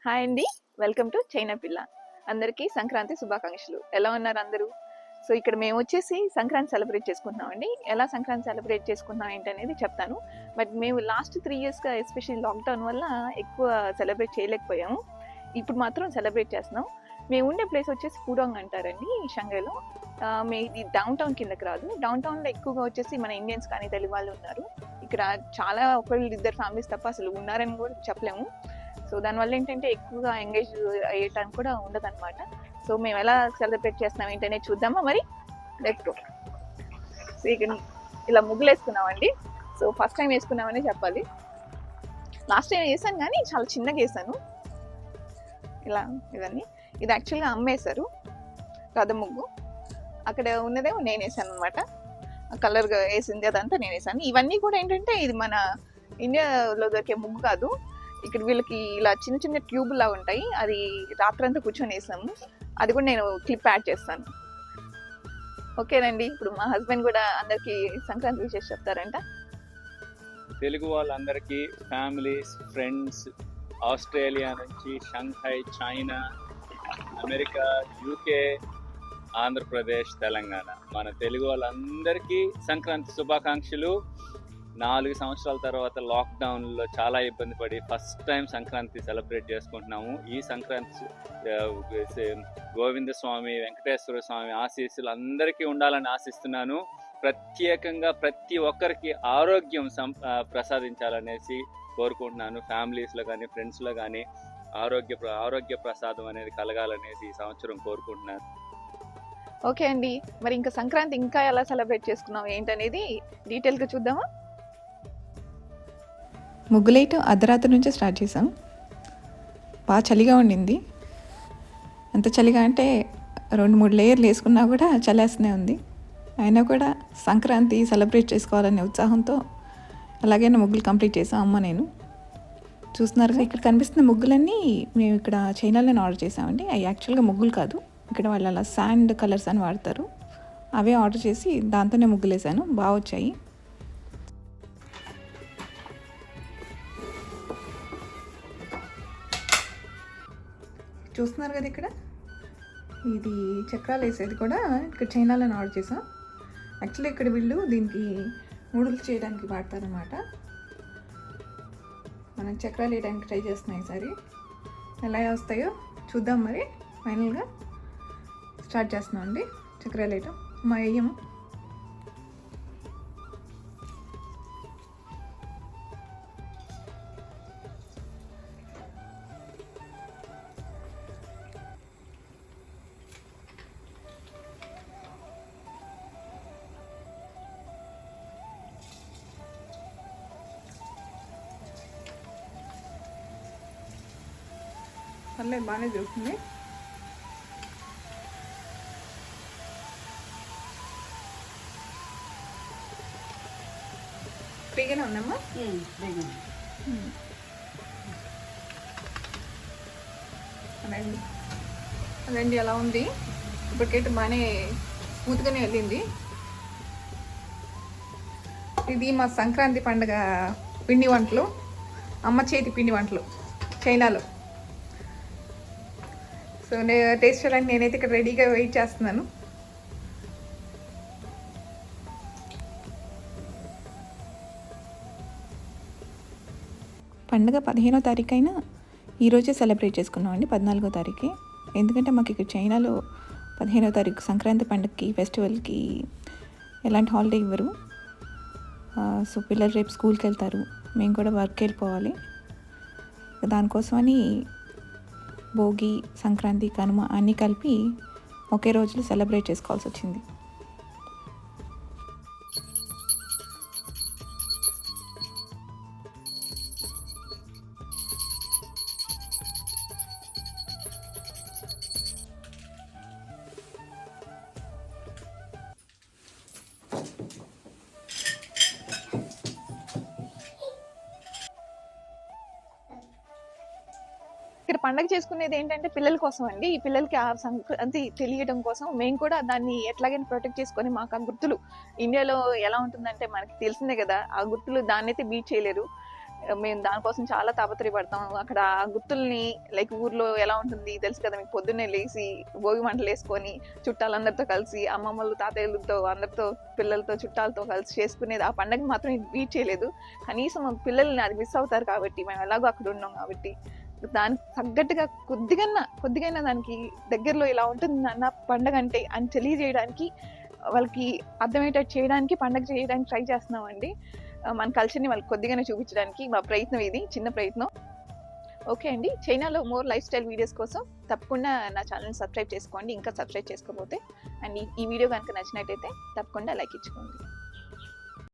Hi అండి, welcome to China పిల్ల. అందరికీ సంక్రాంతి శుభాకాంక్షలు. ఎలా ఉన్నారు అందరూ? సో ఇక్కడ మేము వచ్చేసి సంక్రాంతి సెలబ్రేట్ చేసుకుంటున్నామండి. ఎలా సంక్రాంతి సెలబ్రేట్ చేసుకుంటున్నాం ఏంటనేది చెప్తాను. బట్ మేము లాస్ట్ 3 ఇయర్స్గా ఎస్పెషల్లీ లాక్డౌన్ వల్ల ఎక్కువ సెలబ్రేట్ చేయలేకపోయాము. ఇప్పుడు మాత్రం సెలబ్రేట్ చేస్తున్నాం. మేము ఉండే ప్లేస్ వచ్చేసి పూడాంగ్ అంటారండి షంఘైలో. ఇది డౌన్ టౌన్ కిందకి రాదు. డౌన్ టౌన్లో ఎక్కువగా వచ్చేసి మన ఇండియన్స్ కానీ తెలుగు వాళ్ళు ఉన్నారు. ఇక్కడ చాలా ఒకళ్ళు ఇద్దరు ఫ్యామిలీస్ తప్ప అసలు ఉన్నారని కూడా చెప్పలేము. సో దానివల్ల ఏంటంటే ఎక్కువగా ఎంగేజ్ అయ్యటానికి కూడా ఉండదన్నమాట. సో మేము ఎలా సెలబ్రేట్ చేస్తున్నాం ఏంటనే చూద్దామా మరి. Let's go. సో ఇక్కడ ఇలా ముగ్గులు వేసుకున్నామండి. సో ఫస్ట్ టైం వేసుకున్నామని చెప్పాలి. లాస్ట్ టైం వేసాను కానీ చాలా చిన్నగా వేసాను. ఇలా ఇవన్నీ ఇది యాక్చువల్గా అమ్మేశారు రథ ముగ్గు. అక్కడ ఉన్నదేమో నేను వేసాను అనమాట. కలర్గా వేసింది అదంతా నేను వేసాను. ఇవన్నీ కూడా ఏంటంటే ఇది మన ఇండియాలో దొరికే ముగ్గు కాదు. ఇక్కడ వీళ్ళకి ఇలా చిన్న చిన్న ట్యూబ్ లా ఉంటాయి. అది రాత్రంతా కూర్చొని వేసాము. అది కూడా నేను క్లిప్ యాడ్ చేస్తాను. ఓకేనండి. ఇప్పుడు మా హస్బెండ్ కూడా అందరికి సంక్రాంతి విషయం చెప్తారంట. తెలుగు వాళ్ళందరికీ ఫ్యామిలీస్, ఫ్రెండ్స్, ఆస్ట్రేలియా నుంచి, Shanghai, China, America, UK, Andhra Pradesh, Telangana, మన తెలుగు వాళ్ళందరికీ సంక్రాంతి శుభాకాంక్షలు. 4 సంవత్సరాల తర్వాత లాక్డౌన్లో చాలా ఇబ్బంది పడి ఫస్ట్ టైం సంక్రాంతి సెలబ్రేట్ చేసుకుంటున్నాము. ఈ సంక్రాంతి గోవింద స్వామి, వెంకటేశ్వర స్వామి ఆశీస్సులు అందరికీ ఉండాలని ఆశిస్తున్నాను. ప్రత్యేకంగా ప్రతి ఒక్కరికి ఆరోగ్యం ప్రసాదించాలనేసి కోరుకుంటున్నాను. ఫ్యామిలీస్లో కానీ ఫ్రెండ్స్లో కానీ ఆరోగ్య ప్రసాదం అనేది కలగాలనేసి ఈ సంవత్సరం కోరుకుంటున్నాను. ఓకే అండి. మరి ఇంకా సంక్రాంతి ఇంకా ఎలా సెలబ్రేట్ చేసుకున్నాం ఏంటనేది డీటెయిల్గా చూద్దామా. ముగ్గులైట్ అర్ధరాత్రి నుంచే స్టార్ట్ చేసాం. బాగా చలిగా ఉండింది. ఎంత చలిగా అంటే 2-3 లేయర్లు వేసుకున్నా కూడా చలేస్తూనే ఉంది. అయినా కూడా సంక్రాంతి సెలబ్రేట్ చేసుకోవాలనే ఉత్సాహంతో అలాగైనా ముగ్గులు కంప్లీట్ చేసాం అమ్మ నేను. చూస్తున్నారు ఇక్కడ కనిపిస్తున్న ముగ్గులన్నీ మేము ఇక్కడ చైనాలోనే ఆర్డర్ చేసామండి. అవి యాక్చువల్గా ముగ్గులు కాదు. ఇక్కడ వాళ్ళు అలా శాండ్ కలర్స్ అని వాడతారు. అవే ఆర్డర్ చేసి దాంతోనే ముగ్గులు వేసాను. బాగా వచ్చాయి. చూస్తున్నారు కదా ఇక్కడ ఇది చక్రాలు వేసేది కూడా ఇక్కడ చైనాలోనే ఆర్డర్ చేసాం. యాక్చువల్లీ ఇక్కడ వీళ్ళు దీనికి నూడిల్స్ చేయడానికి వాడతారనమాట. మనం చక్రాలు వేయడానికి ట్రై చేస్తున్నాం. ఈసారి ఎలా వస్తాయో చూద్దాం. మరి ఫైనల్గా స్టార్ట్ చేస్తున్నాం అండి చక్రాలు వేయటం. మా వేయము పర్లేదు, బాగానే జరుగుతుంది. ఫ్రీగానే ఉందమ్మా. అదండి అలా ఉంది. ఇప్పటికైతే బాగానే స్మూత్గానే వెళ్ళింది. ఇది మా సంక్రాంతి పండుగ పిండి వంటలు, అమ్మ చేతి పిండి వంటలు చైనాలో. సో టేస్ట్ చేయాలని నేనైతే ఇక్కడ రెడీగా వెయిట్ చేస్తున్నాను. పండుగ 15వ తారీఖు అయినా ఈరోజే సెలబ్రేట్ చేసుకున్నాం అండి, 14వ తారీఖే. ఎందుకంటే మాకు ఇక్కడ చైనాలో 15వ తారీఖు సంక్రాంతి పండుగకి, ఫెస్టివల్కి ఎలాంటి హాలిడే ఇవ్వరు. సో పిల్లలు రేపు స్కూల్కి వెళ్తారు, మేము కూడా వర్క్కి వెళ్ళిపోవాలి. దానికోసమని భోగి, సంక్రాంతి, కనుమ అన్నీ కలిపి ఒకే రోజులో సెలబ్రేట్ చేసుకోవాల్సి వచ్చింది. ఇక్కడ పండగ చేసుకునేది ఏంటంటే పిల్లల కోసం అండి. ఈ పిల్లలకి ఆ సంక్రాంతి తెలియడం కోసం మేము కూడా దాన్ని ఎట్లాగైనా ప్రొటెక్ట్ చేసుకొని, మాకు ఆ గుర్తులు ఇండియాలో ఎలా ఉంటుందంటే మనకి తెలిసిందే కదా, ఆ గుర్తులు దాన్ని అయితే బీట్ చేయలేరు. మేము దానికోసం చాలా తాపత్రయపడతాం. అక్కడ ఆ గుర్తుల్ని లైక్ ఊర్లో ఎలా ఉంటుంది తెలుసు కదా మీకు, పొద్దున్నే లేచి భోగి మంటలు వేసుకొని చుట్టాలందరితో కలిసి అమ్మమ్మలు తాతయ్యలతో అందరితో పిల్లలతో చుట్టాలతో కలిసి చేసుకునేది. ఆ పండగ మాత్రం బీట్ చేయలేదు. కనీసం పిల్లల్ని అది మిస్ అవుతారు కాబట్టి, మేము ఎలాగో అక్కడ ఉన్నాం కాబట్టి దానికి తగ్గట్టుగా కొద్దిగైనా దానికి దగ్గరలో ఇలా ఉంటుంది అన్న పండగ అంటే అని తెలియజేయడానికి, వాళ్ళకి అర్థమయ్యేటట్టు చేయడానికి, పండగ చేయడానికి ట్రై చేస్తున్నామండి. మన కల్చర్ని వాళ్ళకి కొద్దిగానే చూపించడానికి మా ప్రయత్నం ఇది, చిన్న ప్రయత్నం. ఓకే అండి, చైనాలో మోర్ లైఫ్ స్టైల్ వీడియోస్ కోసం తప్పకుండా నా ఛానల్ని సబ్స్క్రైబ్ చేసుకోండి, ఇంకా సబ్స్క్రైబ్ చేసుకోకపోతే. అండ్ ఈ వీడియో కనుక నచ్చినట్టయితే తప్పకుండా లైక్ ఇచ్చుకోండి.